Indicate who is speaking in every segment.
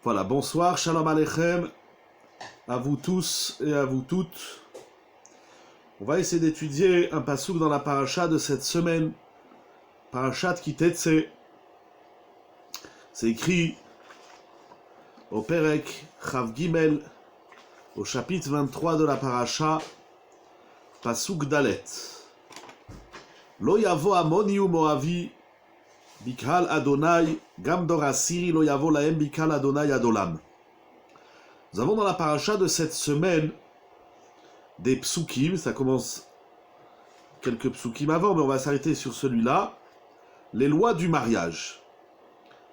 Speaker 1: Voilà, bonsoir, shalom aleichem, à vous tous et à vous toutes. On va essayer d'étudier un passouk dans la paracha de cette semaine, parachat Kitetse. C'est écrit au Perek Chav Gimel, au chapitre 23 de la paracha, passouk Dalet. Lo yavo amoni u moavi bikal Adonai gam dor asiri lo yavo lahem bikal Adonai adolam. Nous avons dans la paracha de cette semaine des psukim, ça commence quelques psukim avant, mais on va s'arrêter sur celui-là, les lois du mariage.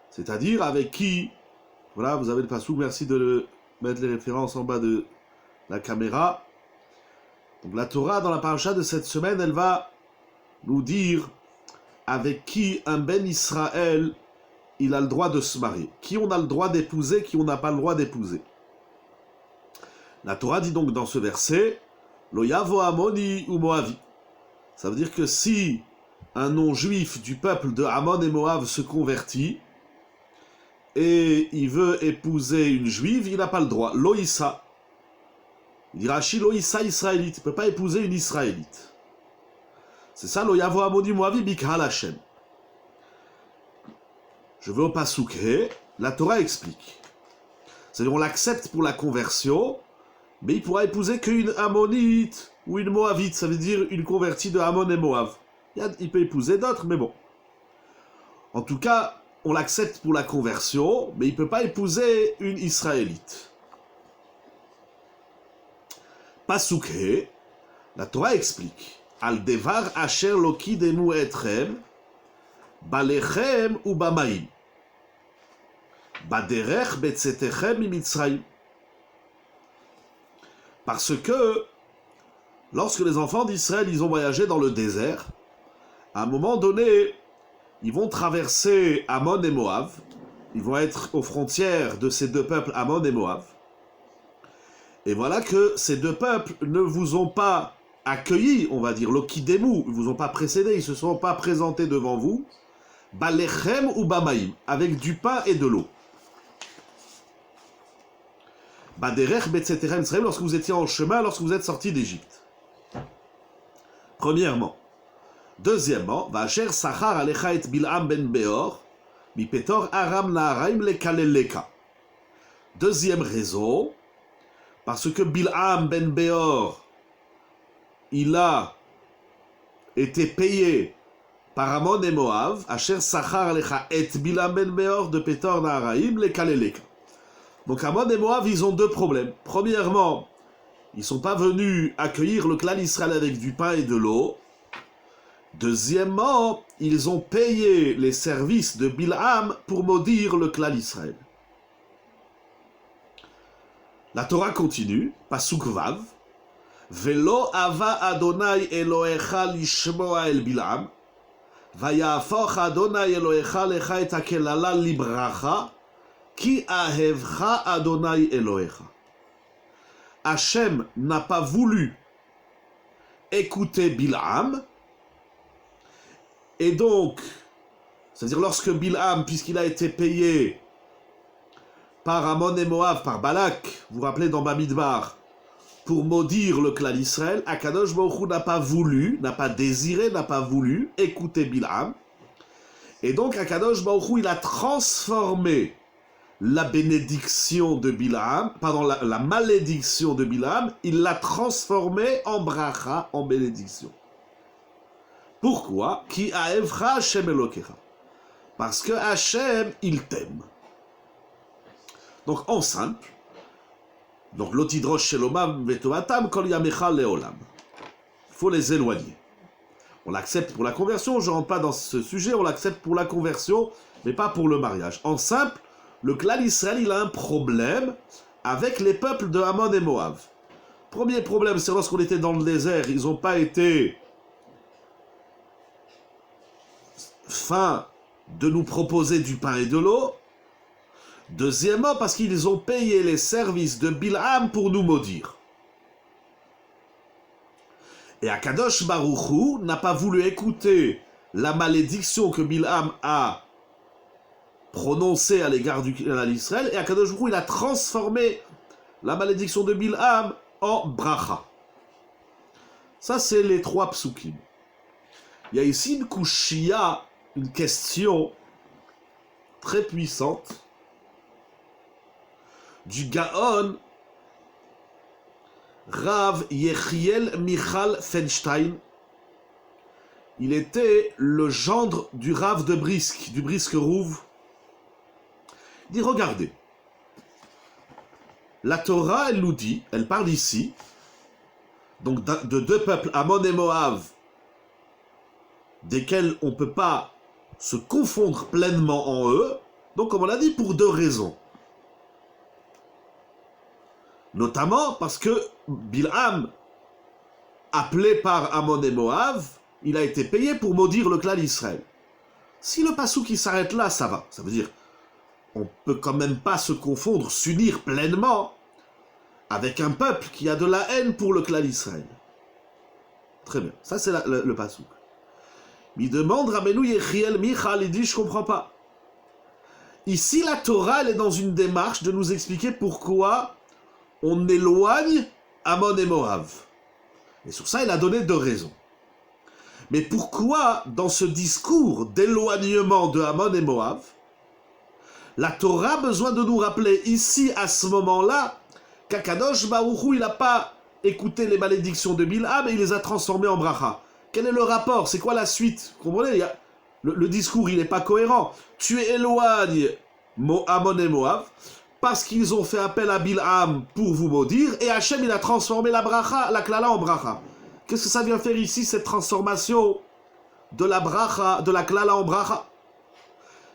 Speaker 1: C'est-à-dire avec qui, voilà, vous avez le passouk, merci de mettre les références en bas de la caméra. Donc la Torah, dans la paracha de cette semaine, elle va nous dire avec qui un ben Israël, il a le droit de se marier. Qui on a le droit d'épouser, qui on n'a pas le droit d'épouser. La Torah dit donc dans ce verset, Lo yavo amoni ou moavi. Ça veut dire que si un non-juif du peuple de Ammon et Moab se convertit et il veut épouser une juive, il n'a pas le droit. Loïssa. Il dit Rashi, Loïssa israélite. Il ne peut pas épouser une israélite. C'est ça, Lo yavo amoni moavi bikhal Hashem. Je vais au passouk He, la Torah explique. C'est-à-dire on l'accepte pour la conversion, mais il pourra épouser qu'une ammonite ou une moabite, ça veut dire une convertie de Ammon et Moab. Il peut épouser d'autres, mais bon. En tout cas, on l'accepte pour la conversion, mais il ne peut pas épouser une israélite. Pasuk He, la Torah explique. Al devar asher loki demu etrem, balechem ou bamaim. Baderech betzetechem imitzraim. Parce que, lorsque les enfants d'Israël, ils ont voyagé dans le désert, à un moment donné, ils vont traverser Ammon et Moab, ils vont être aux frontières de ces deux peuples, Ammon et Moab, et voilà que ces deux peuples ne vous ont pas accueillis, on va dire, l'okidemu, ils ne vous ont pas précédé, ils ne se sont pas présentés devant vous, balechem ou bamaim, avec du pain et de l'eau. Baderech betzetechem Israël, lorsque vous étiez en chemin, lorsque vous êtes sortis d'Égypte. Premièrement. Deuxièmement, Vacher Sachar alecha et Bil'am ben Beor, mi petor Aram Naharaim lekaleleka. Deuxième raison, parce que Bil'am ben Beor, il a été payé par Ammon et Moab, Asher Sachar alecha et Bil'am ben Beor de petor Naharaim lekaleleka. Donc Ammon et Moab, ils ont deux problèmes. Premièrement, ils ne sont pas venus accueillir le clan Israël avec du pain et de l'eau. Deuxièmement, ils ont payé les services de Bil'am pour maudire le clan Israël. La Torah continue, pasuk vav, Velo ava Adonai Elohecha lishmoa el Bil'am, vayafoch Adonai Elohecha lecha et hakelala libracha, Ki ahevcha Adonai Elohecha. Hachem n'a pas voulu écouter Bil'am, et donc, c'est-à-dire lorsque Bil'am, puisqu'il a été payé par Ammon et Moab, par Balak, vous vous rappelez dans Bamidbar, pour maudire le clan d'Israël, Akadosh Baruch Hu n'a pas voulu, n'a pas désiré, n'a pas voulu écouter Bil'am, et donc Akadosh Baruch Hu, il a transformé la bénédiction de Bil'am, pardon, la malédiction de Bil'am, il l'a transformée en bracha, en bénédiction. Pourquoi? Ki aevcha Hashem Elokecha. Parce que Hashem, il t'aime. Donc en simple, donc l'otidrosh shelomam vetovatam kol yamecha leolam. Il faut les éloigner. On l'accepte pour la conversion, je ne rentre pas dans ce sujet, on l'accepte pour la conversion, mais pas pour le mariage. En simple, le clan Israël, il a un problème avec les peuples de Ammon et Moab. Premier problème, c'est lorsqu'on était dans le désert, ils n'ont pas été fins de nous proposer du pain et de l'eau. Deuxièmement, parce qu'ils ont payé les services de Bil'am pour nous maudire. Et Akadosh Baruch Hu n'a pas voulu écouter la malédiction que Bil'am a prononcée à l'égard du klal Israël, et Akadosh Baruch Hu, il a transformé la malédiction de Bilham en bracha. Ça, c'est les 3 psukim. Il y a ici une kushia, une question très puissante du Gaon Rav Yechiel Michal Feinstein. Il était le gendre du Rav de Brisk, du Brisk Rouv. Il dit, regardez, la Torah, elle nous dit, elle parle ici, donc de 2 peuples, Ammon et Moab, desquels on ne peut pas se confondre pleinement en eux, donc comme on l'a dit, pour 2 raisons. Notamment parce que Bilham, appelé par Ammon et Moab, il a été payé pour maudire le clan Israël. Si le passou qui s'arrête là, ça va. Ça veut dire, on peut quand même pas se confondre, s'unir pleinement avec un peuple qui a de la haine pour le clan Israël. Très bien. Ça, c'est le passou. Il demande Rabbeinu Yechiel Michal, il dit, je comprends pas. Ici, la Torah, elle est dans une démarche de nous expliquer pourquoi on éloigne Ammon et Moab. Et sur ça, il a donné 2 raisons. Mais pourquoi, dans ce discours d'éloignement de Ammon et Moab, la Torah a besoin de nous rappeler ici, à ce moment-là, qu'Akadosh Baruch Hu, il n'a pas écouté les malédictions de Bilham et il les a transformées en bracha. Quel est le rapport? C'est quoi la suite? Vous comprenez? Le discours, il n'est pas cohérent. Tu éloignes Ammon et Moab parce qu'ils ont fait appel à Bilham pour vous maudire, et Hachem, il a transformé la bracha, la klala en bracha. Qu'est-ce que ça vient faire ici, cette transformation de la bracha, de la klala en bracha?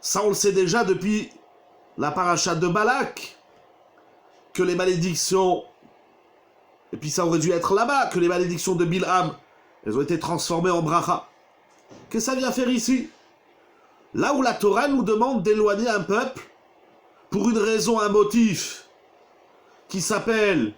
Speaker 1: Ça, on le sait déjà depuis la paracha de Balak, que les malédictions, et puis ça aurait dû être là-bas, que les malédictions de Bilham, elles ont été transformées en bracha. Qu'est-ce que ça vient faire ici? Là où la Torah nous demande d'éloigner un peuple, pour une raison, un motif, qui s'appelle,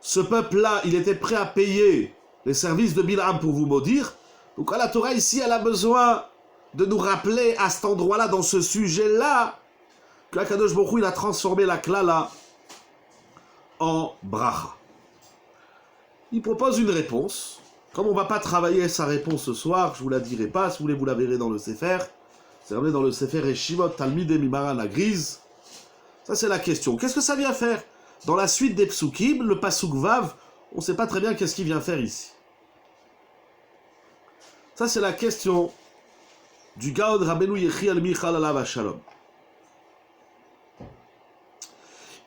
Speaker 1: ce peuple-là, il était prêt à payer les services de Bilham pour vous maudire. Donc la Torah ici, elle a besoin de nous rappeler à cet endroit-là, dans ce sujet-là, que Akadosh Baruch Hu, il a transformé la klala en bracha. Il propose une réponse. Comme on ne va pas travailler sa réponse ce soir, je ne vous la dirai pas. Si vous voulez, vous la verrez dans le Sefer. C'est ramené dans le Sefer Eshivot Talmidei Mimaran la Grise. Ça, c'est la question. Qu'est-ce que ça vient faire? Dans la suite des psukim, le pasuk Vav, on ne sait pas très bien qu'est-ce qu'il vient faire ici. Ça, c'est la question du Gaon Rabbeinu Yechiel Michal alav Shalom.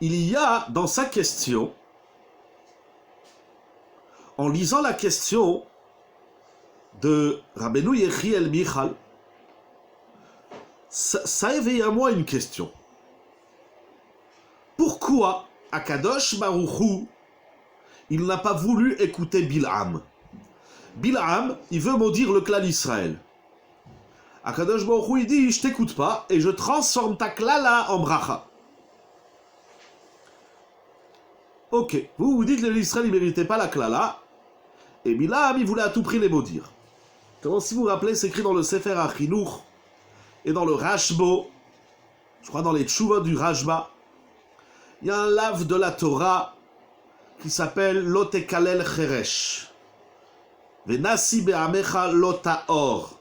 Speaker 1: Il y a dans sa question, en lisant la question de Rabbeinu Yechiel Michal, ça éveille à moi une question. Pourquoi Akadosh Baruch Hu, il n'a pas voulu écouter Bilham? Bilham, il veut maudire le clan Israël. Akadosh Baruch Hu, il dit, je t'écoute pas et je transforme ta klala en bracha. Ok, vous dites que l'Israël ne méritait pas la klala, et Bilham, il voulait à tout prix les maudire. Comment, si vous vous rappelez, c'est écrit dans le Sefer HaChinuch et dans le Rashbo, je crois dans les Tshuvot du Rashba, il y a un lave de la Torah qui s'appelle Lotekalel Cheresh. Venasi be'amecha lotaor.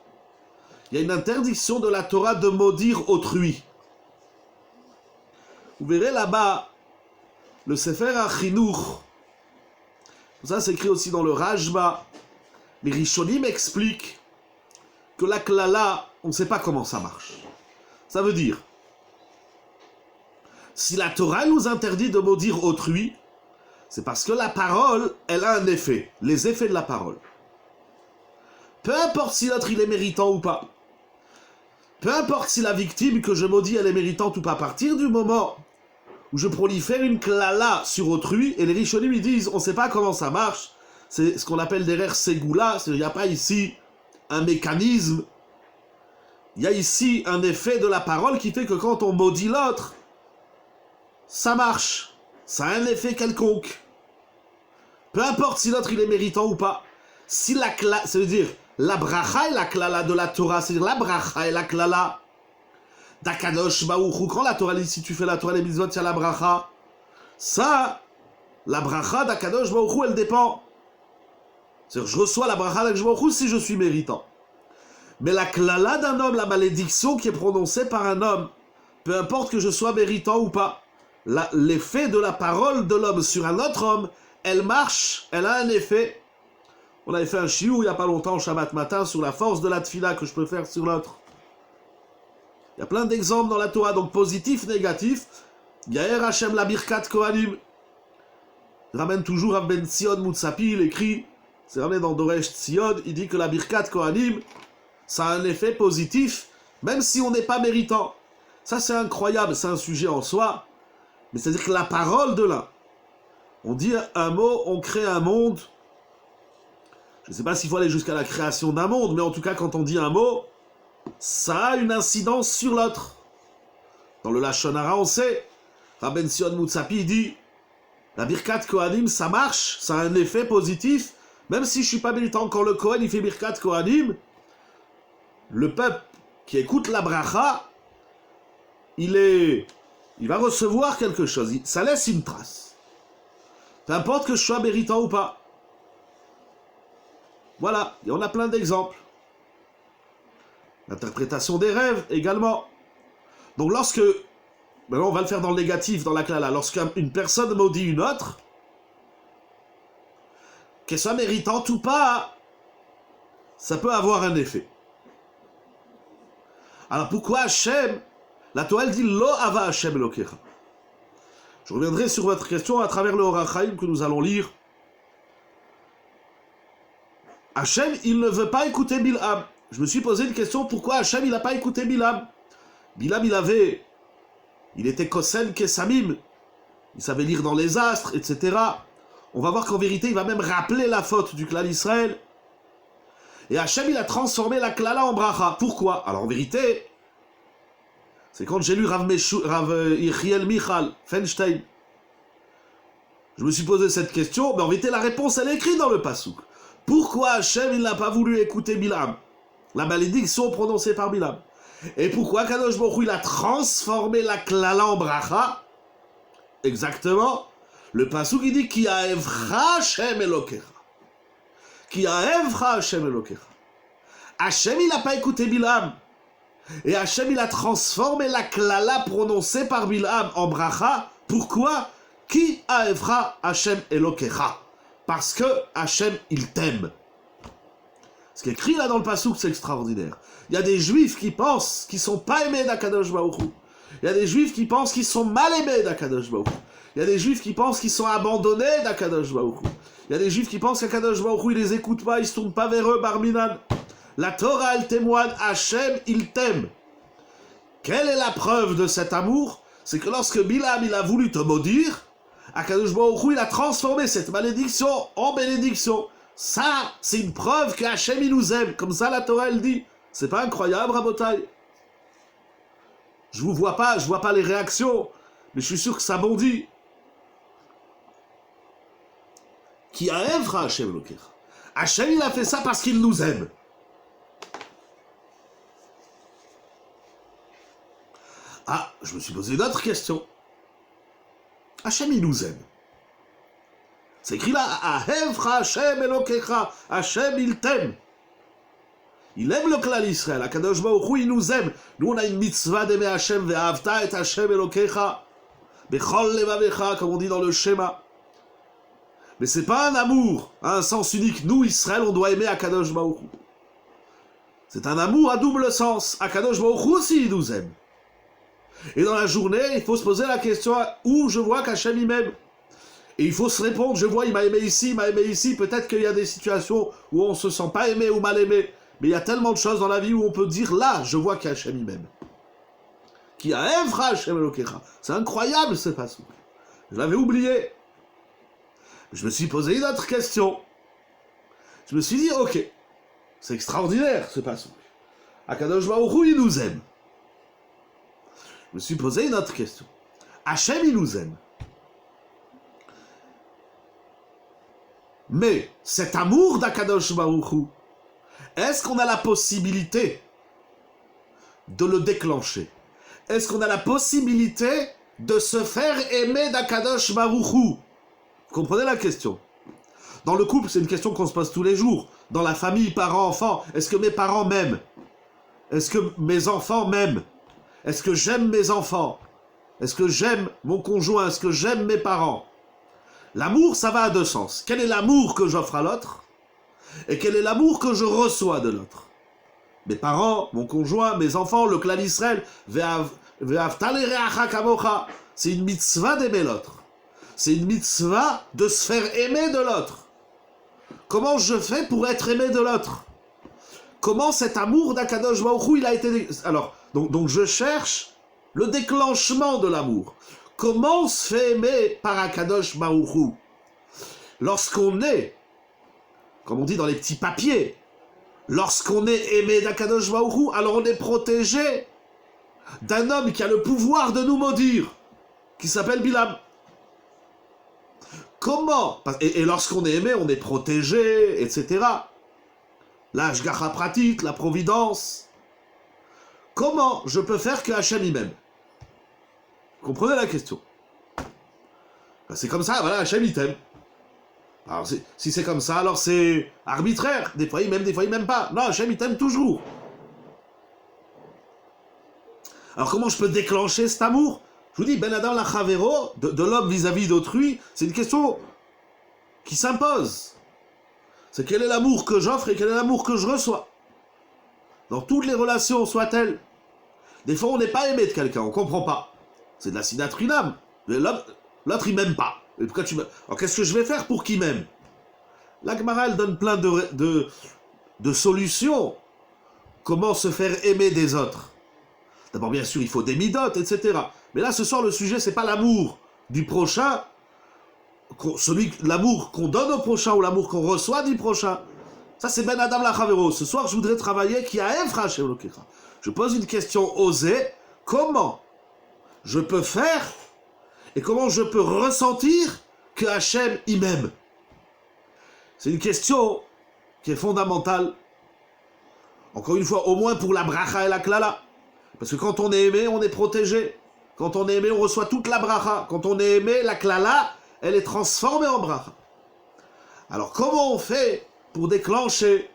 Speaker 1: Il y a une interdiction de la Torah de maudire autrui. Vous verrez là-bas, le Sefer HaChinuch, ça c'est écrit aussi dans le Rashba, les Rishonim expliquent que la klala, on ne sait pas comment ça marche. Ça veut dire, si la Torah nous interdit de maudire autrui, c'est parce que la parole, elle a un effet, les effets de la parole. Peu importe si l'autre il est méritant ou pas, peu importe si la victime que je maudis elle est méritante ou pas, à partir du moment où je prolifère une klala sur autrui, et les Rishonim ils disent, on ne sait pas comment ça marche, c'est ce qu'on appelle derrière Ségoula, il n'y a pas ici un mécanisme, il y a ici un effet de la parole qui fait que quand on maudit l'autre, ça marche, ça a un effet quelconque. Peu importe si l'autre il est méritant ou pas. Si la klala, ça veut dire la bracha et la klala de la Torah, c'est-à-dire la bracha et la klala d'Akadosh Baruch Hu. Quand la Torah dit si tu fais la Torah les mitzvot, il y a la bracha. Ça, la bracha d'Akadosh Baruch Hu, elle dépend. C'est-à-dire, je reçois la bracha d'Akadosh Baruch Hu si je suis méritant. Mais la klala d'un homme, la malédiction qui est prononcée par un homme, peu importe que je sois méritant ou pas, l'effet de la parole de l'homme sur un autre homme, elle marche, elle a un effet. On avait fait un shiur il n'y a pas longtemps, Shabbat matin, sur la force de la tfila que je peux faire sur l'autre. Il y a plein d'exemples dans la Torah, donc positif, négatif. Yaher Hashem la birkat kohanim. Il ramène toujours Rav Ben Tzion Moutsapi, il écrit, c'est ramené dans Doresh Tzion, il dit que la birkat kohanim, ça a un effet positif, même si on n'est pas méritant. Ça c'est incroyable, c'est un sujet en soi, mais c'est-à-dire que la parole de l'un, on dit un mot, on crée un monde. Je ne sais pas s'il faut aller jusqu'à la création d'un monde, mais en tout cas quand on dit un mot, ça a une incidence sur l'autre. Dans le Lashon Hara, on sait, Rav Ben Tzion Moutsapi dit, la birkat kohanim, ça marche, ça a un effet positif, même si je ne suis pas méritant. Quand le Kohen il fait birkat kohanim, le peuple qui écoute la bracha, il va recevoir quelque chose, ça laisse une trace. Peu importe que je sois méritant ou pas. Voilà, et on a plein d'exemples. L'interprétation des rêves également. Donc lorsque, maintenant on va le faire dans le négatif, dans la klala, lorsqu'une personne maudit une autre, qu'elle soit méritante ou pas, ça peut avoir un effet. Alors pourquoi Hachem, la Torah dit Lo ava Hachem Elokecha. Je reviendrai sur votre question à travers le Orach Chaim que nous allons lire. Hachem, il ne veut pas écouter Bilham. Je me suis posé une question, pourquoi Hachem, il n'a pas écouté Bilham? Bilham, il était Kosen Kesamim, il savait lire dans les astres, etc. On va voir qu'en vérité, il va même rappeler la faute du clan d'Israël. Et Hachem, il a transformé la klala en bracha. Pourquoi? Alors en vérité, c'est quand j'ai lu Rav Yechiel Michal Feinstein. Je me suis posé cette question, mais en vérité, la réponse, elle est écrite dans le Passouk. Pourquoi Hachem, il n'a pas voulu écouter Bilham? La malédiction prononcée par Bilham. Et pourquoi Kadosh Baruch Hu, il a transformé la klala en bracha? Exactement. Le Passouk, il dit Ki ha'evcha Hashem Elokecha. Ki ha'evcha Hashem Elokecha. Hachem, il n'a pas écouté Bilham. Et Hachem, il a transformé la klala prononcée par Bilham en bracha. Pourquoi? Ki ha'evcha Hashem Elokecha. Parce que Hachem, il t'aime. Ce qui est écrit là dans le Passouk, c'est extraordinaire. Il y a des juifs qui pensent qu'ils ne sont pas aimés d'Akadosh Baruch Hu. Il y a des juifs qui pensent qu'ils sont mal aimés d'Akadosh Baruch Hu. Il y a des juifs qui pensent qu'ils sont abandonnés d'Akadosh Baruch Hu. Il y a des juifs qui pensent qu'Akadosh Baruch Hu, il les écoute pas, il ne se tourne pas vers eux, Barminan. La Torah, elle témoigne, Hachem, il t'aime. Quelle est la preuve de cet amour? C'est que lorsque Bilham, il a voulu te maudire, Akadosh Baruch Hu, il a transformé cette malédiction en bénédiction. Ça, c'est une preuve que Hachem, il nous aime. Comme ça, la Torah, elle dit. C'est pas incroyable, Rabotai? Je vois pas les réactions, mais je suis sûr que ça bondit. Qui a Evra Hachem Elokecha. Hachem, il a fait ça parce qu'il nous aime. Ah, je me suis posé une autre question. Hachem, il nous aime. C'est écrit là, Ahevra Hashem Elokecha. Hachem, il t'aime. Il aime le clan d'Israël. Akadosh Baruch Hu, il nous aime. Nous, on a une mitzvah d'aimer Hachem, ve'ahavta et Hachem Elokecha. Bechol levavecha, comme on dit dans le schéma. Mais c'est pas un amour à un sens unique. Nous, Israël, on doit aimer Akadosh Baruch Hu. C'est un amour à double sens. Akadosh Baruch Hu aussi, il nous aime. Et dans la journée, il faut se poser la question où je vois qu'Hachem il m'aime. Et il faut se répondre, je vois, il m'a aimé ici, il m'a aimé ici. Peut-être qu'il y a des situations où on ne se sent pas aimé ou mal aimé. Mais il y a tellement de choses dans la vie où on peut dire, là, je vois qu'Hachem il m'aime. Qui a Evra Hachem Elokecha. C'est incroyable, ce passage. Je l'avais oublié. Je me suis posé une autre question. Je me suis dit, ok, c'est extraordinaire, ce passage. Akadosh Baruch Hu, il nous aime. Je me suis posé une autre question. Hachem, il nous aime. Mais cet amour d'Akadosh Baruch Hu, est-ce qu'on a la possibilité de le déclencher? est-ce qu'on a la possibilité de se faire aimer d'Akadosh Baruch Hu? Vous comprenez la question? Dans le couple, c'est une question qu'on se pose tous les jours. Dans la famille, parents, enfants, est-ce que mes parents m'aiment? Est-ce que mes enfants m'aiment? Est-ce que j'aime mes enfants? Est-ce que j'aime mon conjoint? Est-ce que j'aime mes parents? L'amour, ça va à deux sens. Quel est l'amour que j'offre à l'autre? Et quel est l'amour que je reçois de l'autre? Mes parents, mon conjoint, mes enfants, le clan Israël, c'est une mitzvah d'aimer l'autre. C'est une mitzvah de se faire aimer de l'autre. Comment je fais pour être aimé de l'autre? Comment cet amour d'Akadosh Baruch Hu, il a été... Alors, donc je cherche le déclenchement de l'amour. Comment on se fait aimer par Akadosh Baruch Hu? Lorsqu'on est, comme on dit dans les petits papiers, lorsqu'on est aimé d'Akadosh Baruch Hu, alors on est protégé d'un homme qui a le pouvoir de nous maudire, qui s'appelle Bilam. Comment? Et lorsqu'on est aimé, on est protégé, etc. L'ashgacha pratique, la providence. Comment je peux faire que Hachem y m'aime? Comprenez la question? C'est comme ça, voilà, Hachem il t'aime. Alors si c'est comme ça, alors c'est arbitraire. Des fois il m'aime, des fois il m'aime pas. Non, Hachem il t'aime toujours. Alors comment je peux déclencher cet amour? Je vous dis, Ben Adam la Chavero, de l'homme vis-à-vis d'autrui, c'est une question qui s'impose. C'est quel est l'amour que j'offre et quel est l'amour que je reçois. Dans toutes les relations, soient-elles. Des fois, on n'est pas aimé de quelqu'un, on ne comprend pas. C'est de la sinatrinam. Mais l'autre, il m'aime pas. Et pourquoi tu m'aimes? Alors, qu'est-ce que je vais faire pour qu'il m'aime? La Gemara, elle donne plein de solutions. Comment se faire aimer des autres? D'abord, bien sûr, il faut des midotes, etc. Mais là, ce soir, le sujet, c'est pas l'amour du prochain, l'amour qu'on donne au prochain ou l'amour qu'on reçoit du prochain. Ça, c'est Ben Adam la Chavero. Ce soir, je voudrais travailler qui a Efra chez Elokecha. Je pose une question osée. Comment je peux faire et comment je peux ressentir que Hachem il m'aime? C'est une question qui est fondamentale. Encore une fois, au moins pour la bracha et la klala. Parce que quand on est aimé, on est protégé. Quand on est aimé, on reçoit toute la bracha. Quand on est aimé, la klala, elle est transformée en bracha. Alors comment on fait pour déclencher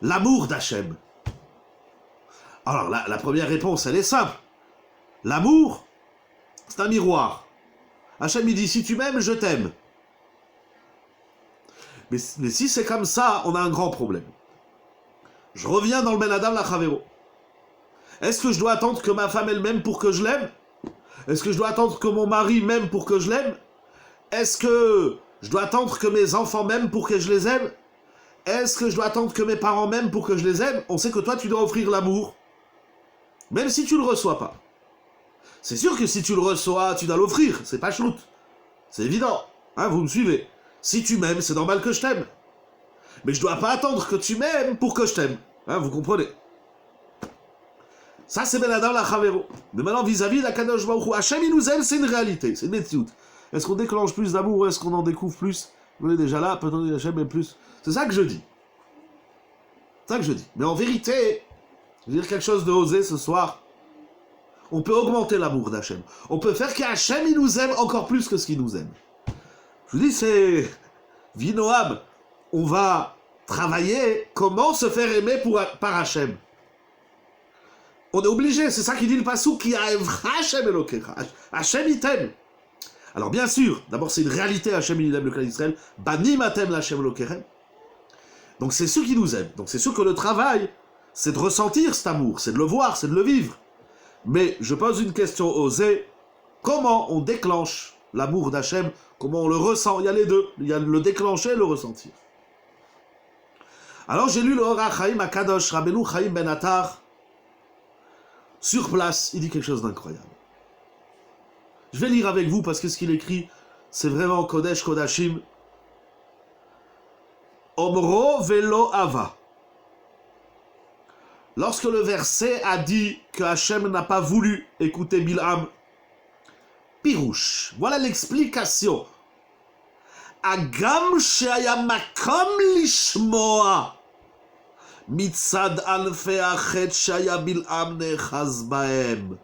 Speaker 1: l'amour d'Hachem? Alors la première réponse, elle est simple. L'amour, c'est un miroir. Hachem il dit, si tu m'aimes, je t'aime. Mais si c'est comme ça, on a un grand problème. Je reviens dans le Ben Adam la Chavero. Est-ce que je dois attendre que ma femme elle m'aime pour que je l'aime? Est-ce que je dois attendre que mon mari m'aime pour que je l'aime? Est-ce que je dois attendre que mes enfants m'aiment pour que je les aime? Est-ce que je dois attendre que mes parents m'aiment pour que je les aime? On sait que toi, tu dois offrir l'amour, même si tu ne le reçois pas. C'est sûr que si tu le reçois, tu dois l'offrir. C'est pas chlout. C'est évident. Hein, vous me suivez? Si tu m'aimes, c'est normal que je t'aime. Mais je dois pas attendre que tu m'aimes pour que je t'aime. Hein, vous comprenez? Ça, c'est Ben Adam la Chavero. Mais maintenant, vis-à-vis de la Kadosh Baruch Hu, Hachem, il nous aime, c'est une réalité, c'est une métiout. Est-ce qu'on déclenche plus d'amour ou est-ce qu'on en découvre plus? On est déjà là, peut-être Hachem aime plus. C'est ça que je dis. C'est ça que je dis. Mais en vérité, je veux dire quelque chose de osé ce soir. On peut augmenter l'amour d'Hachem. On peut faire qu'Hachem, il nous aime encore plus que ce qu'il nous aime. Je vous dis, c'est... Vinoam, on va travailler comment se faire aimer par Hachem. On est obligé, c'est ça qui dit le Passouk, qui a Hachem Elokecha. Hachem il t'aime. Alors bien sûr, d'abord c'est une réalité, Hachem il aime le clan d'Israël. Banim atem l'Hachem Elokechem. Donc c'est sûr qu'il nous aime. Donc c'est sûr que le travail, c'est de ressentir cet amour, c'est de le voir, c'est de le vivre. Mais je pose une question osée. Comment on déclenche l'amour d'Hachem? Comment on le ressent? Il y a les deux. Il y a le déclencher et le ressentir. Alors j'ai lu le Ora Chaim Akadosh Rabbeinu Chaim Ben Attar. Sur place, il dit quelque chose d'incroyable. Je vais lire avec vous parce que ce qu'il écrit, c'est vraiment Kodesh Kodashim. Omro velo ava. Lorsque le verset a dit que Hachem n'a pas voulu écouter Bilham, Pirouche, voilà l'explication. Agam she'aya makom lishmoa. Mitzad alfei achet shaya Bilham nechaz bahem.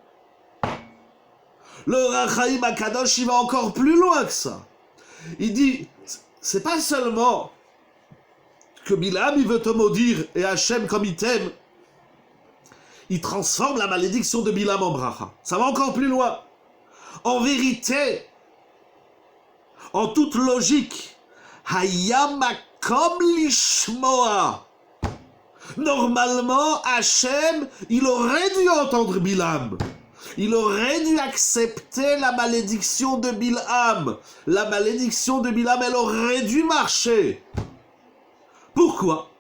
Speaker 1: Le Rachaim Akadosh, il va encore plus loin que ça. Il dit, c'est pas seulement que Bilam, il veut te maudire, et Hachem, comme il t'aime, il transforme la malédiction de Bilam en bracha. Ça va encore plus loin. En vérité, en toute logique, Hayamakom lishmoa. Normalement, Hachem, il aurait dû entendre Bilam. Il aurait dû accepter la malédiction de Bilam. La malédiction de Bilam, elle aurait dû marcher. Pourquoi?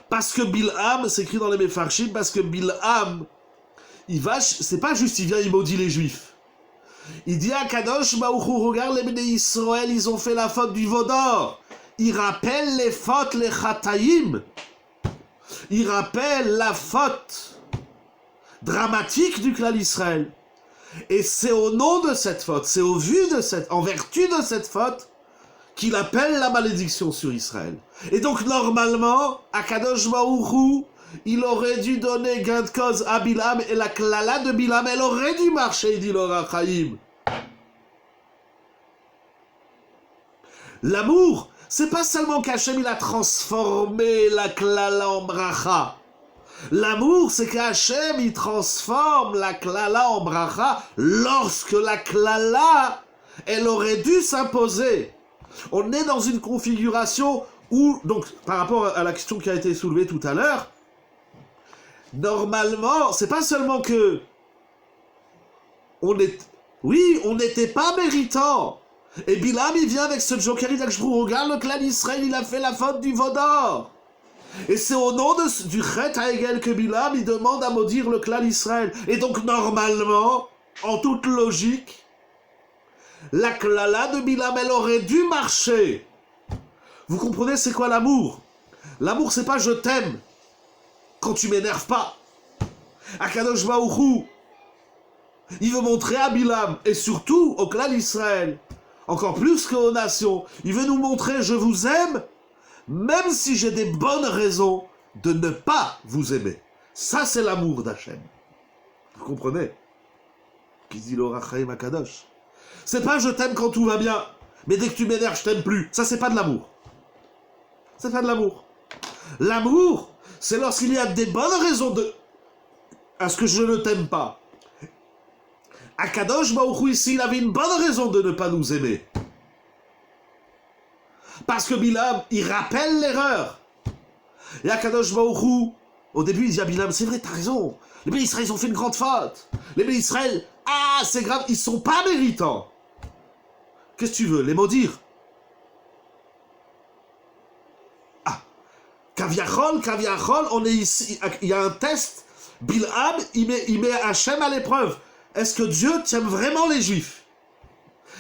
Speaker 1: Parce que Bilham, c'est écrit dans les Mefarshim, parce que Bilham, c'est pas juste il vient, il maudit les Juifs. Il dit à Kadosh Baruch Hu, regarde les Bnei Israël, ils ont fait la faute du veau d'or. Il rappelle les fautes, les chataïm. Il rappelle la faute dramatique du clan Israël. Et c'est au nom de cette faute, c'est au vu de cette, en vertu de cette faute, qu'il appelle la malédiction sur Israël. Et donc normalement, Akadosh Baruch Hu, il aurait dû donner gain de cause à Bilam, et la klala de Bilam, elle aurait dû marcher, dit le Rachaim. L'amour, c'est pas seulement qu'Hachem il a transformé la klala en bracha. L'amour, c'est qu'Hachem, il transforme la klala en bracha lorsque la klala, elle aurait dû s'imposer. On est dans une configuration où, donc, par rapport à la question qui a été soulevée tout à l'heure, normalement, c'est pas seulement que on n'était pas méritant. Et Bilam, il vient avec ce joker, il dit que je vous regarde, le clan Israël, il a fait la faute du veau d'or. Et c'est au nom du Chet Haegel que Bilam, il demande à maudire le clan Israël. Et donc, normalement, en toute logique, la klala de Bilam, elle aurait dû marcher. Vous comprenez, c'est quoi l'amour? L'amour, c'est pas je t'aime quand tu m'énerves pas. Akadosh Baruch Hu, il veut montrer à Bilam, et surtout au clan Israël, encore plus qu'aux nations, il veut nous montrer je vous aime, même si j'ai des bonnes raisons de ne pas vous aimer. Ça, c'est l'amour d'Hachem. Vous comprenez? Qui dit le Rachaim Akadosh. C'est pas je t'aime quand tout va bien, mais dès que tu m'énerves, je t'aime plus. Ça, c'est pas de l'amour. C'est pas de l'amour. L'amour, c'est lorsqu'il y a des bonnes raisons à ce que je ne t'aime pas. Akadosh Baruch Hu, ici, il avait une bonne raison de ne pas nous aimer. Parce que Bilam, il rappelle l'erreur. Et Akadosh Baruch Hu, au début, il dit à Bilam, c'est vrai, t'as raison. Les Bénis Israël, ils ont fait une grande faute. Les Bénis Israël, c'est grave, ils sont pas méritants. Qu'est-ce que tu veux, les maudire? Kaviachol, on est ici, il y a un test. Bilham, il met Hachem à l'épreuve. Est-ce que Dieu t'aime vraiment les Juifs?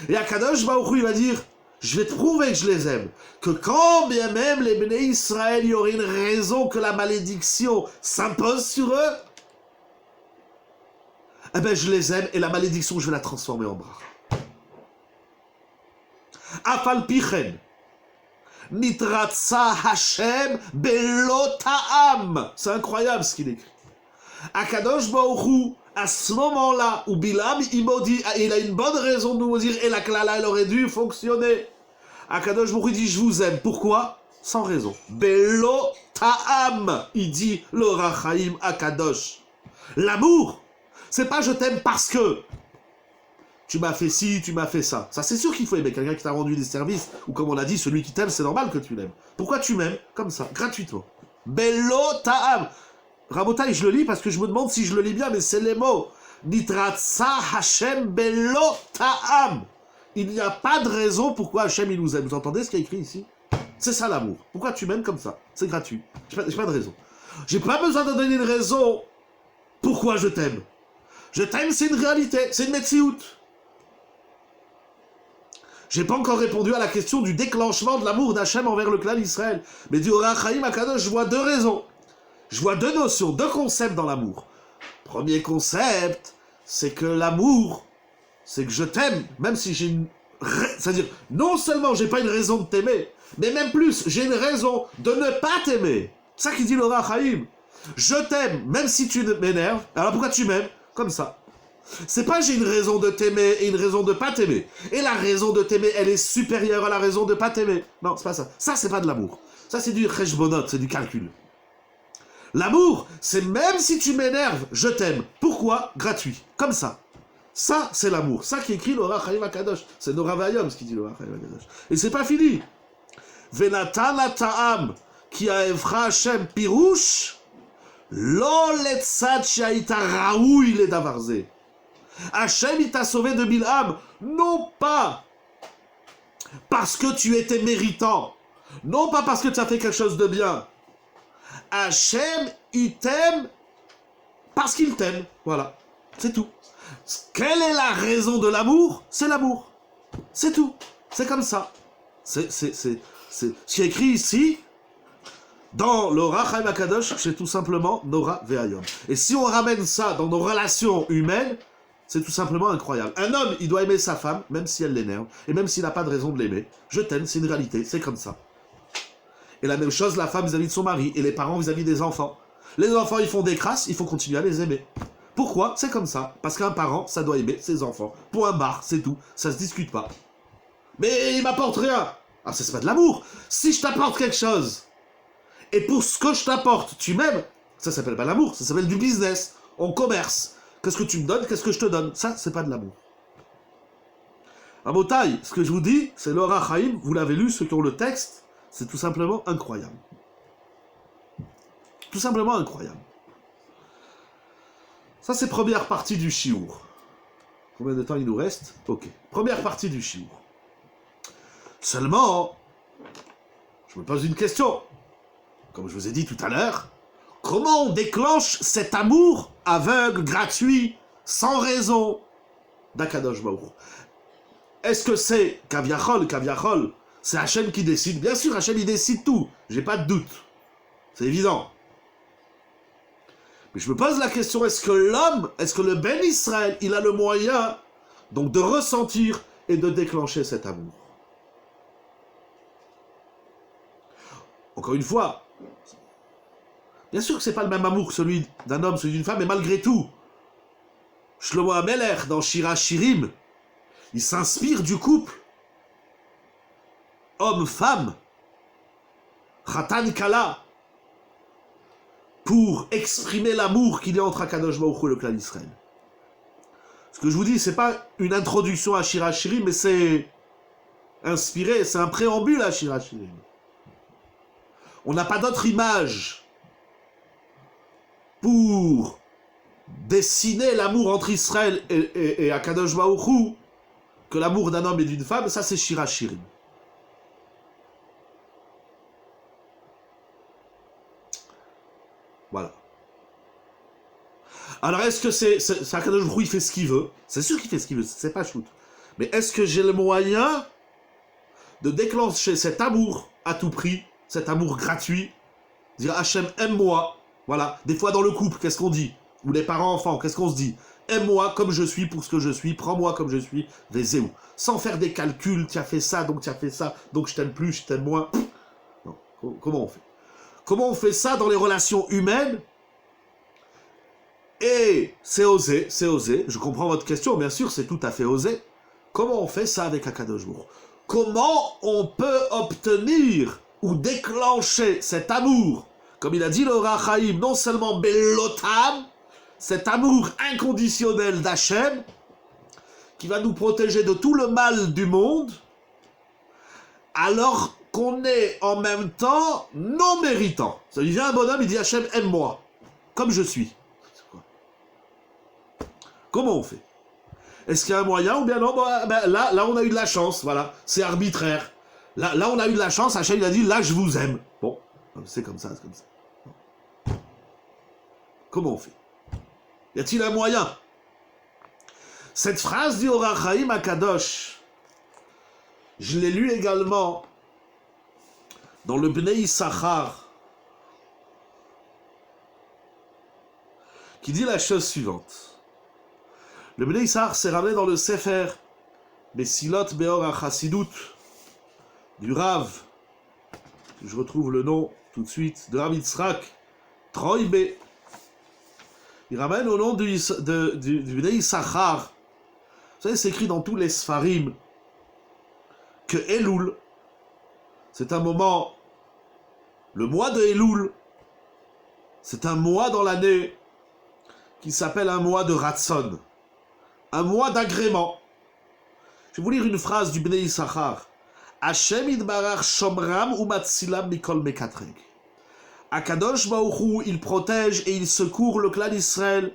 Speaker 1: Et Akadosh Baruch Hu, il va dire, je vais te prouver que je les aime. Que quand bien même les Bnei Israël, il y aurait une raison que la malédiction s'impose sur eux, eh ben je les aime et la malédiction, je vais la transformer en bracha. Afal pichen. Nitratsa Hashem belotaam. C'est incroyable ce qu'il écrit. Akadosh Baruch Hu, à ce moment-là où Bilam, il maudit, il a une bonne raison de nous maudire et la klala, elle aurait dû fonctionner. Akadosh Baruch Hu dit, je vous aime. Pourquoi? Sans raison. Belotaam, il dit le Rachaim Akadosh. L'amour, c'est pas je t'aime parce que tu m'as fait ci, tu m'as fait ça. Ça, c'est sûr qu'il faut aimer quelqu'un qui t'a rendu des services. Ou comme on a dit, celui qui t'aime, c'est normal que tu l'aimes. Pourquoi tu m'aimes? Comme ça, gratuitement. Bello ta'am. Rabotai, je le lis parce que je me demande si je le lis bien, mais c'est les mots. Nitratsa Hashem bello ta'am. Il n'y a pas de raison pourquoi Hashem il nous aime. Vous entendez ce qu'il y a écrit ici? C'est ça l'amour. Pourquoi tu m'aimes comme ça? C'est gratuit. J'ai pas de raison. J'ai pas besoin de donner une raison pourquoi je t'aime. Je t'aime, c'est une réalité. C'est une metsiout. J'ai pas encore répondu à la question du déclenchement de l'amour d'Hachem envers le clan Israël. Mais du Rachaim Akadosh, je vois deux raisons. Je vois deux notions, deux concepts dans l'amour. Premier concept, c'est que l'amour, c'est que je t'aime, même si j'ai une... C'est-à-dire, non seulement j'ai pas une raison de t'aimer, mais même plus, j'ai une raison de ne pas t'aimer. C'est ça qu'il dit le Rachaim. Je t'aime, même si tu m'énerves. Alors pourquoi tu m'aimes? Comme ça. C'est pas j'ai une raison de t'aimer et une raison de pas t'aimer. Et la raison de t'aimer, elle est supérieure à la raison de pas t'aimer. Non, c'est pas ça. Ça, c'est pas de l'amour. Ça, c'est du cheshbonot, c'est du calcul. L'amour, c'est même si tu m'énerves, je t'aime. Pourquoi? Gratuit. Comme ça. Ça, c'est l'amour. Ça qui écrit l'Ora Chaim HaKadosh. C'est Nora Vayom ce qui dit l'Ora Chaim HaKadosh. Et c'est pas fini. Venatan ta'am ki aevra Hashem pirouche lo letzad shaita raoui le davarze. Hachem, il t'a sauvé de Bilham, non pas parce que tu étais méritant, non pas parce que tu as fait quelque chose de bien. Hachem, il t'aime parce qu'il t'aime. Voilà, c'est tout. Quelle est la raison de l'amour? C'est l'amour. C'est tout. C'est comme ça. C'est ce qui est écrit ici, dans l'Ora Chaim HaKadosh, c'est tout simplement Nora Ve'ayom. Et si on ramène ça dans nos relations humaines, c'est tout simplement incroyable. Un homme, il doit aimer sa femme, même si elle l'énerve, et même s'il n'a pas de raison de l'aimer. Je t'aime, c'est une réalité, c'est comme ça. Et la même chose, la femme vis-à-vis de son mari, et les parents vis-à-vis des enfants. Les enfants, ils font des crasses, il faut continuer à les aimer. Pourquoi? C'est comme ça. Parce qu'un parent, ça doit aimer ses enfants. Point barre, c'est tout. Ça se discute pas. Mais il m'apporte rien. Ah, c'est pas de l'amour. Si je t'apporte quelque chose, et pour ce que je t'apporte, tu m'aimes, ça s'appelle pas l'amour, ça s'appelle du business. On commerce. Qu'est-ce que tu me donnes? Qu'est-ce que je te donne? Ça, c'est pas de l'amour. À Motaï, ce que je vous dis, c'est l'Ora Chaim, vous l'avez lu, ceux qui ont le texte, c'est tout simplement incroyable. Tout simplement incroyable. Ça, c'est première partie du Chiour. Combien de temps il nous reste? Ok. Première partie du Chiour. Seulement, je me pose une question. Comme je vous ai dit tout à l'heure, comment on déclenche cet amour aveugle, gratuit, sans raison d'Akadosh Baruch? Est-ce que c'est Kaviachol, c'est Hachem qui décide? Bien sûr, Hachem il décide tout, j'ai pas de doute. C'est évident. Mais je me pose la question, est-ce que l'homme, est-ce que le Ben Israël, il a le moyen donc de ressentir et de déclencher cet amour? Encore une fois, bien sûr que c'est pas le même amour que celui d'un homme, celui d'une femme, mais malgré tout, Shlomo HaMelech, dans Shira Shirim, il s'inspire du couple homme-femme, Khatan Kala, pour exprimer l'amour qu'il y a entre Akadosh Baruch Hu et le clan d'Israël. Ce que je vous dis, c'est pas une introduction à Shira Shirim, mais c'est inspiré, c'est un préambule à Shira Shirim. On n'a pas d'autre image pour dessiner l'amour entre Israël et Akadosh Baruch Hu que l'amour d'un homme et d'une femme, ça c'est Shira Shirim. Voilà. Alors est-ce que c'est Akadosh Baruch Hu, il fait ce qu'il veut? C'est sûr qu'il fait ce qu'il veut, c'est pas shoot. Mais est-ce que j'ai le moyen de déclencher cet amour à tout prix, cet amour gratuit, dire Hachem aime-moi, voilà. Des fois dans le couple, qu'est-ce qu'on dit? Ou les parents-enfants, qu'est-ce qu'on se dit? Aime-moi comme je suis pour ce que je suis, prends-moi comme je suis, Vézéou. Sans faire des calculs, tu as fait ça, donc je t'aime plus, je t'aime moins. Non. Comment on fait? Comment on fait ça dans les relations humaines? Et c'est osé, je comprends votre question, bien sûr, c'est tout à fait osé. Comment on fait ça avec Akadosh Baruch Hu? Comment on peut obtenir ou déclencher cet amour, comme il a dit l'Ora Chaim, non seulement Belotam, cet amour inconditionnel d'Hachem, qui va nous protéger de tout le mal du monde, alors qu'on est en même temps non méritant. Ça lui vient un bonhomme, il dit Hachem aime-moi, comme je suis. Comment on fait? Est-ce qu'il y a un moyen ou bien non? Là, on a eu de la chance, voilà, c'est arbitraire. Là, on a eu de la chance, Hachem il a dit là, je vous aime. Bon, c'est comme ça, c'est comme ça. Comment on fait? Y a-t-il un moyen? Cette phrase du Ora Chaim HaKadosh, je l'ai lu également dans le Bnei Issachar, qui dit la chose suivante. Le Bnei Issachar s'est ramené dans le Sefer Mesilot Beor HaChassidut du Rav, je retrouve le nom tout de suite, de Rav Yitzhak Troïbé. Il ramène au nom du Bnei Issachar. Vous savez, c'est écrit dans tous les Sfarim que Elul, c'est un moment, le mois de Elul, c'est un mois dans l'année qui s'appelle un mois de Ratson, un mois d'agrément. Je vais vous lire une phrase du Bnei Issachar. Hashem idbarach shomram umatzilam mikol mekatreg. Akadosh Baruch Hu, il protège et il secourt le clan d'Israël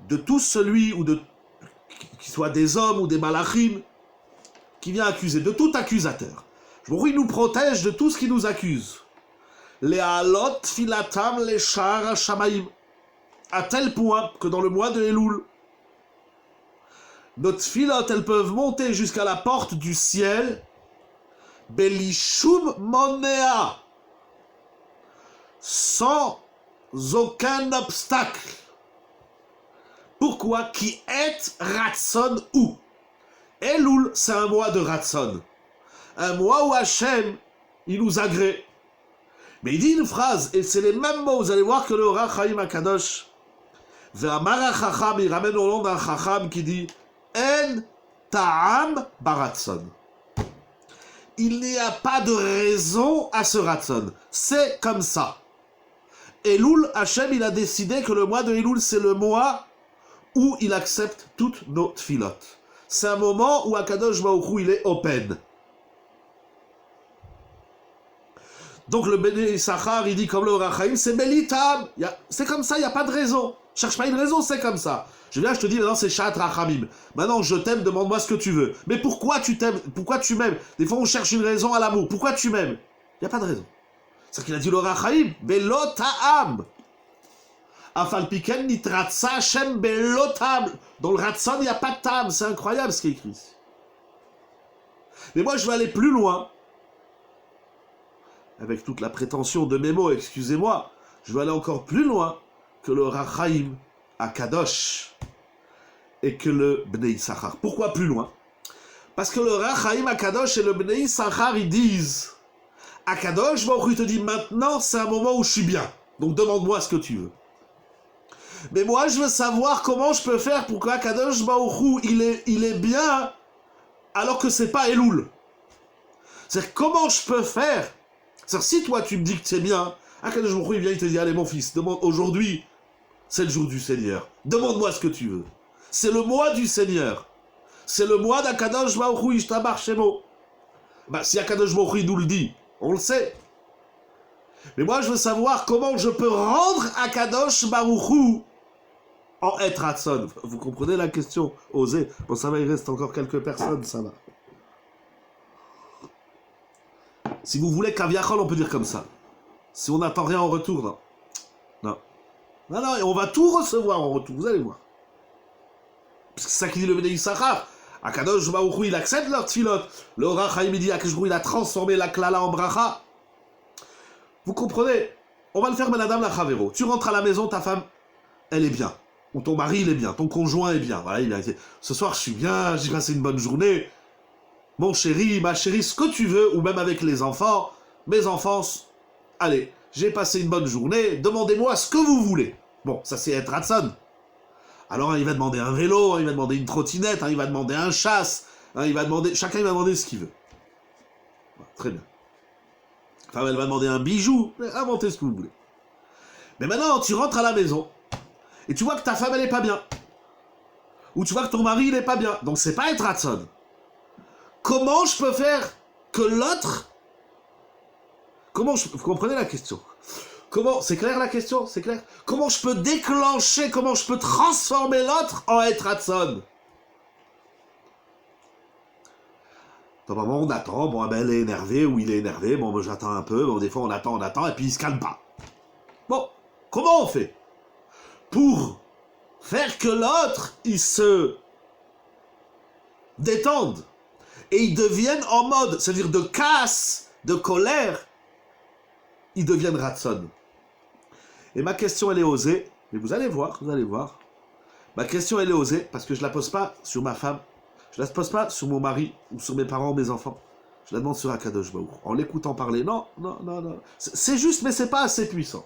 Speaker 1: de tout celui, ou de qui soit des hommes ou des malachim, qui vient accuser, de tout accusateur. Baruch Hu, il nous protège de tout ce qui nous accuse. Les halot filatam les shar shamaim, à tel point que dans le mois de Elul, nos tfilotes, elles peuvent monter jusqu'à la porte du ciel, belishum monea, sans aucun obstacle. Pourquoi? Qui est Ratson ou? Elul, c'est un mois de Ratson. Un mois où Hachem, il nous agrée. Mais il dit une phrase, et c'est les mêmes mots, vous allez voir que le Orach Chaim HaKadosh, Ve'amar HaChacham, il ramène au nom d'un Chacham qui dit, En ta'am baratson. Il n'y a pas de raison à ce Ratson. C'est comme ça. Elul, Hachem, il a décidé que le mois de Elul, c'est le mois où il accepte toutes nos tfilotes. C'est un moment où Akadosh Baruch Hu, il est open. Donc le Bnei Issachar, il dit comme le Orach Chaim, c'est Belitam. C'est comme ça, il n'y a pas de raison. Cherche pas une raison, c'est comme ça. Je viens, je te dis, maintenant c'est Shat Rachamim. Maintenant je t'aime, demande-moi ce que tu veux. Mais pourquoi tu t'aimes? Pourquoi tu m'aimes? Des fois on cherche une raison à l'amour. Pourquoi tu m'aimes? Il n'y a pas de raison. C'est ce qu'il a dit le Orach Chaim. Belotaam. Afalpiken nitratsa Hashem belotam. Dans le Ratson, il n'y a pas de tam. C'est incroyable ce qui est écrit ici. Mais moi je vais aller plus loin. Avec toute la prétention de mes mots, excusez-moi, je vais aller encore plus loin que le Orach Chaim HaKadosh et que le Bnei Issachar. Pourquoi plus loin? Parce que le Orach Chaim HaKadosh et le Bnei Issachar, ils disent, HaKadosh Baruch Hu te dit, maintenant c'est un moment où je suis bien, donc demande-moi ce que tu veux. Mais moi je veux savoir comment je peux faire pour que HaKadosh Baruch Hu, il est bien, alors que c'est pas Elul. C'est-à-dire, comment je peux faire? C'est-à-dire, si toi tu me dis que c'est bien, HaKadosh Baruch Hu, il vient, il te dit, allez mon fils, demande, aujourd'hui, c'est le jour du Seigneur. Demande-moi ce que tu veux. C'est le mois du Seigneur. C'est le mois d'Akadosh Baruch Hu Ishtabar Shemo. Bah, si Akadosh Baruch Hu nous le dit, on le sait. Mais moi, je veux savoir comment je peux rendre Akadosh Baruch Hu en Et Ratson. Vous comprenez la question? Osez. Bon, ça va, il reste encore quelques personnes, ça va. Si vous voulez Kaviachol, on peut dire comme ça. Si on n'attend rien en retour, non. Non. Non, non, et on va tout recevoir en retour, vous allez voir. Parce que c'est ça qui dit le Bnei Issachar. Akadosh Baruch Hu, il accepte leur tfilot. Le Orach Chaim, il dit, Akadosh Baruch Hu, il a transformé la klala en bracha. Vous comprenez? On va le faire, Benadam la Chavero. Tu rentres à la maison, ta femme, elle est bien. Ou ton mari, il est bien. Ton conjoint est bien. Voilà, il a été. Ce soir, je suis bien, j'ai passé une bonne journée. Mon chéri, ma chérie, ce que tu veux, ou même avec les enfants. Mes enfants, allez, j'ai passé une bonne journée, demandez-moi ce que vous voulez. Bon, ça c'est être Ratson. Alors, il va demander un vélo, il va demander une trottinette, il va demander un chasse, chacun il va demander ce qu'il veut. Voilà, très bien. Enfin, elle va demander un bijou, inventez ce que vous voulez. Mais maintenant, tu rentres à la maison, et tu vois que ta femme, elle est pas bien. Ou tu vois que ton mari, il est pas bien. Donc, c'est pas être Ratson. Comment je peux faire que l'autre... Vous comprenez la question? Comment... C'est clair la question? C'est clair? Comment je peux déclencher, comment je peux transformer l'autre en être Ratson? Normalement, on attend, bon, ben, elle est énervée, ou il est énervé, bon, ben, j'attends un peu, bon, des fois, on attend, et puis il se calme pas. Bon, comment on fait pour faire que l'autre, il se détende, et il devienne en mode, c'est-à-dire de casse, de colère, il devienne Ratson. Et ma question, elle est osée, mais vous allez voir. Ma question, elle est osée, parce que je la pose pas sur ma femme, je la pose pas sur mon mari, ou sur mes parents, mes enfants. Je la demande sur Akadosh Baruch. En l'écoutant parler, non. C'est juste, mais c'est pas assez puissant.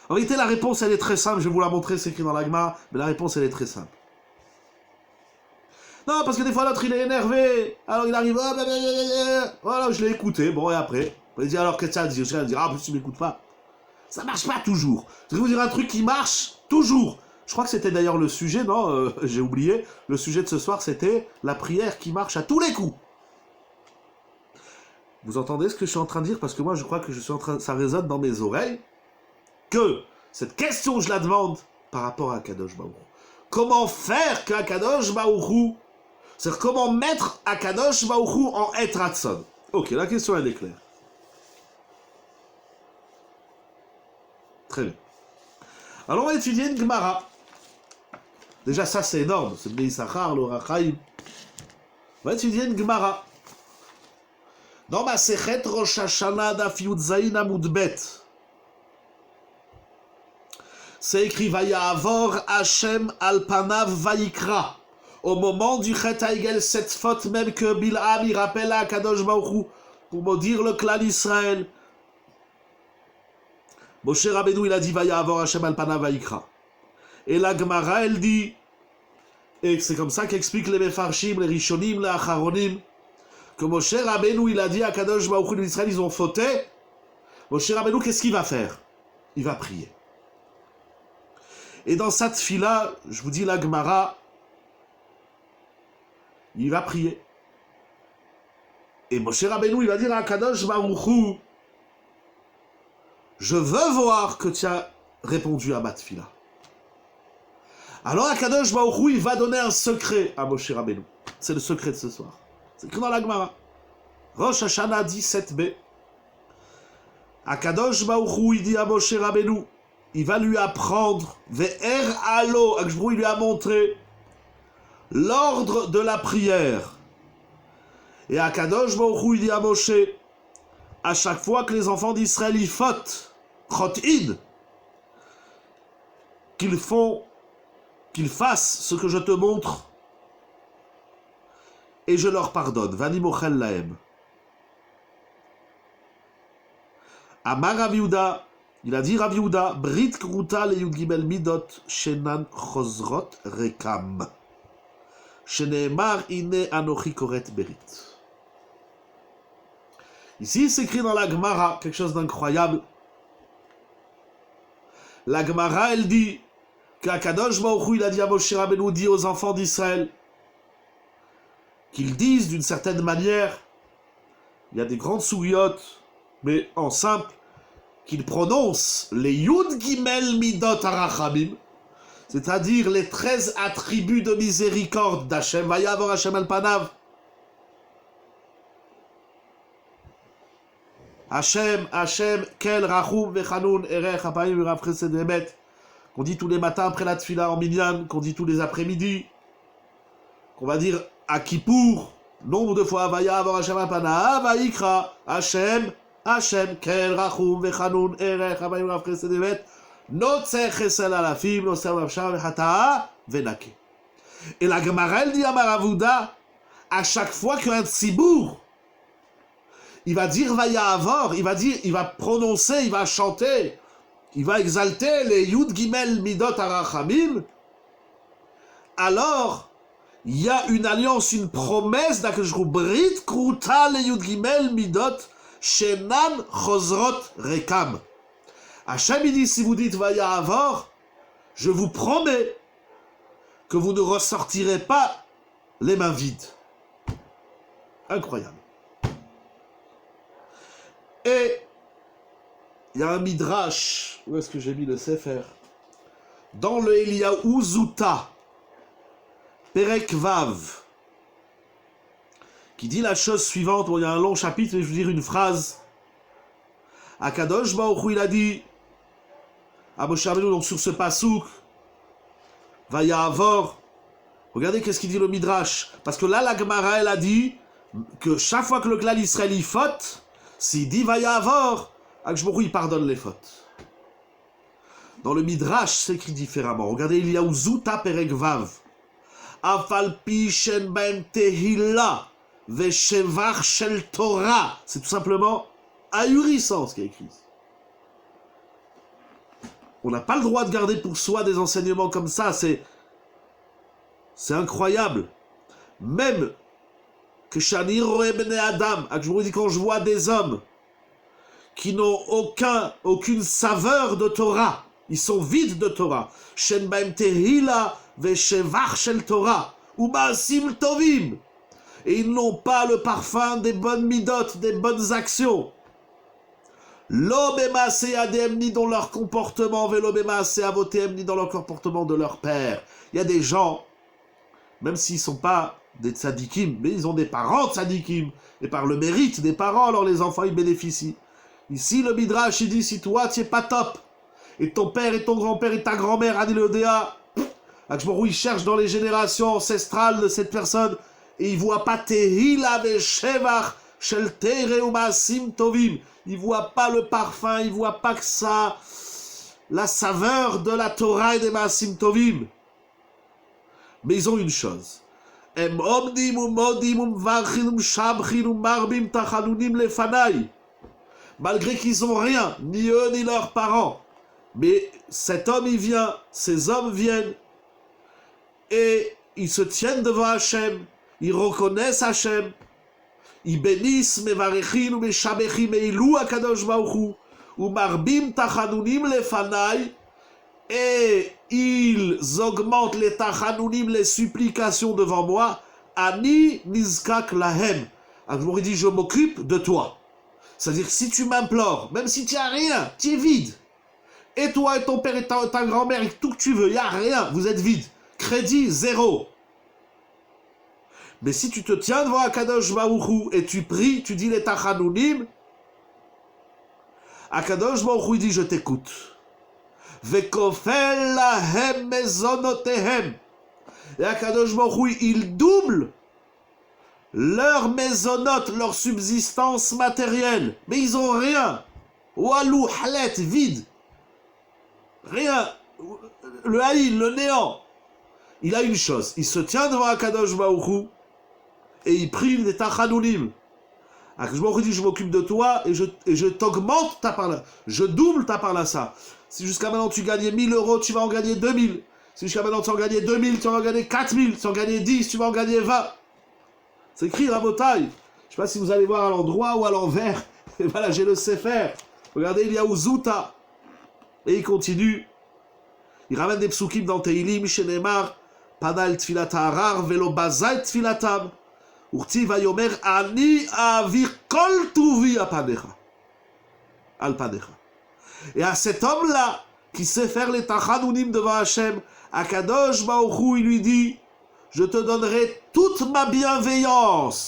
Speaker 1: En réalité, la réponse, elle est très simple. Je vais vous la montrer, c'est écrit dans l'Agma, mais la réponse, elle est très simple. Non, parce que des fois, l'autre, il est énervé. Alors, il arrive, voilà, je l'ai écouté. Bon, et après, il dit, alors, qu'est-ce que ça dit? Je vais dire, ah, plus tu m'écoutes pas. Ça marche pas toujours. Je vais vous dire un truc qui marche toujours. Je crois que c'était d'ailleurs le sujet, non, j'ai oublié. Le sujet de ce soir, c'était la prière qui marche à tous les coups. Vous entendez ce que je suis en train de dire? Parce que moi, je crois que ça résonne dans mes oreilles. Que cette question, je la demande par rapport à Akadosh Baruch Hu. Comment faire qu'Akadosh Baruch Hu, c'est-à-dire comment mettre Akadosh Baruch Hu en Et Ratzon? Ok, la question, elle est claire. Très bien. Alors, on va étudier une Gemara. Déjà, ça, c'est énorme. C'est Bnei Issachar, le Rachaim. On va étudier une Gemara. Dans ma Sechet Rosh Hashanah Daf Yud Zayin Amud Bet, c'est écrit Vayavor Hashem al panav Vayikra. Au moment du Chet Haigel, cette faute même que Bil'am il rappelle à Kadosh Baruch Hu pour maudire le clan d'Israël. Moshe Rabbeinu il a dit Vayavor Hashem al panav Vayikra. Et la Gemara elle dit, et c'est comme ça qu'expliquent les Mefarshim, les Rishonim, les Acharonim, que Moshe Rabbeinu, il a dit à Kadosh Baruch Hu d'Israël, ils ont fauté. Moshe Rabbeinu, qu'est-ce qu'il va faire? Il va prier. Et dans cette fila, je vous dis la Gemara, il va prier. Et Moshe Rabbeinu, il va dire à Kadosh Baruch Hu, je veux voir que tu as répondu à ma tfila. Alors Akadosh Baruch Hu, il va donner un secret à Moshe Rabbeinu. C'est le secret de ce soir. C'est écrit dans la Gemara. Rosh Hashanah 17b. Akadosh Baruch Hu, il dit à Moshe Rabbeinu, il va lui apprendre, Ve'er alo, Akadosh Baruch Hu, il lui a montré l'ordre de la prière. Et Akadosh Baruch Hu, il dit à Moshe, à chaque fois que les enfants d'Israël y fautent, chot'id, qu'ils fassent ce que je te montre, et je leur pardonne. Vani mochel lahem. Amar Rav Yehuda, il a dit Rav Yehuda, Brit kruta le Yud Gimel midot shenan chozrot rekam. Sheneemar ine anochi koret berit. Ici, c'est écrit dans la Gemara quelque chose d'incroyable. La Gemara, elle dit qu'Akadosh Baruch Hu, il a dit à Moshe Rabbeinu, dit aux enfants d'Israël, qu'ils disent d'une certaine manière, il y a des grandes souriotes, mais en simple, qu'ils prononcent les Yud Gimel Midot Arachamim, c'est-à-dire les 13 attributs de miséricorde d'Hachem, Vayavor Hashem al panav. Hachem, Kel, Rachum, Vechanoun, Erech, Apayim, Verav Chesed Emet, qu'on dit tous les matins après la tfila en minyan, qu'on dit tous les après-midi, qu'on va dire à Kippour, nombre de fois, Vayavor Hashem al panav, Vayikra, Hachem, Kel, Rachum, Vechanoun, Erech, Apayim, Verav Chesed Emet, Notzer Chesed Alafim, Notzer Mavshar, Vechata, Venake. Et la Gemara, elle dit à Rav Yehuda, à chaque fois qu'un tzibour, il va dire Vayavor, il va prononcer, il va chanter, il va exalter les Yud Gimel Midot Arachamim, alors il y a une alliance, une promesse d'Akadosh Baruch Hu, Brit Kruta les Yud Gimel Midot Shenan Chozrot Rekam. Hachem il dit, si vous dites Vayavor, je vous promets que vous ne ressortirez pas les mains vides. Incroyable. Et il y a un midrash, où est-ce que j'ai mis le sefer? Dans le Eliyahu Zuta, Perek Vav, qui dit la chose suivante. Bon, il y a un long chapitre, mais je vais vous dire une phrase. Akadosh Baruch Hu, il a dit à Moshe Rabbeinu, donc sur ce pasouk, Vayavor, regardez qu'est-ce qu'il dit le midrash, parce que là la Gemara elle a dit que chaque fois que le clan d'Israël y faute, s'il dit Vayavor, Akadosh Baruch Hu, il pardonne les fautes. Dans le midrash, c'est écrit différemment. Regardez, il y a Zuta Perek Vav. Afal pi shen ben tehila Veshevach shel Torah. C'est tout simplement ahurissant ce qui est écrit. On n'a pas le droit de garder pour soi des enseignements comme ça, c'est incroyable. Même que Shani Roe Bene Adam, quand je vois des hommes qui n'ont aucune saveur de Torah, ils sont vides de Torah. Shen Baem Tehila Veshevach shel Torah, ou Maasim Tovim. Et ils n'ont pas le parfum des bonnes midotes, des bonnes actions. L'obémaase adem ni dans leur comportement, velobémaase avotem ni dans leur comportement de leur père. Il y a des gens, même s'ils ne sont pas des tzadikim, mais ils ont des parents tzadikim, et par le mérite des parents, alors les enfants ils bénéficient. Ici le Midrash il dit, si toi tu n'es pas top, et ton père et ton grand-père et ta grand-mère, Adilodéa, il cherche dans les générations ancestrales de cette personne, et il ne voit pas Tehila veshevach shel Tere ou Maasim Tovim. Il ne voit pas le parfum, il ne voit pas que ça, la saveur de la Torah et des Maasim Tovim. Mais ils ont une chose. Malgré qu'ils n'ont rien, ni eux ni leurs parents. Mais cet homme, il vient, ces hommes viennent, et ils se tiennent devant Hachem, ils reconnaissent Hachem, ils bénissent, mevarechim, meshabechim, eilu akadosh baruch hu, ou marbim tachanunim lefanai, et ils augmentent les tachanunim, les supplications devant moi, ani nizkak lahem. Alors il dit, je m'occupe de toi. C'est-à-dire, si tu m'implores, même si tu n'as rien, tu es vide. Et toi et ton père et ta grand-mère, et tout que tu veux, il n'y a rien, vous êtes vide. Crédit, zéro. Mais si tu te tiens devant Akadosh Baruch Hu et tu pries, tu dis les tachanunim, Akadosh Baruch Hu dit, je t'écoute. Vekofel lahem mezonotehem. Et Akadosh Baruch Hu, il double leur mésonote, leur subsistance matérielle. Mais ils ont rien. Walou, halet, vide. Rien. Le haïl, le néant. Il a une chose. Il se tient devant Akadosh Baruch Hu et il prie des tachanunim. Akadosh Baruch Hu dit, je m'occupe de toi et je t'augmente ta parla. Je double ta parnassa. Si jusqu'à maintenant tu gagnais 1000 euros, tu vas en gagner 2000. Si jusqu'à maintenant tu en gagnais 2000, tu vas en gagner 4000. Tu en gagnais 10, tu vas en gagner 20. C'est écrit la botaille. Je ne sais pas si vous allez voir à l'endroit ou à l'envers. Et voilà, j'ai le Sefer. Regardez, il y a Uzuta. Et il continue. Il ramène des psukim dans Teilim, Shenemar, Panal Tfilat Harar, Velo Bazai Tfilatam. Urti Vayomer, Ani Avir Kol Tuvi Al Panecha. Et à cet homme-là, qui sait faire les tachanunim devant Hachem, Akadosh Baruch Hu, il lui dit, je te donnerai toute ma bienveillance.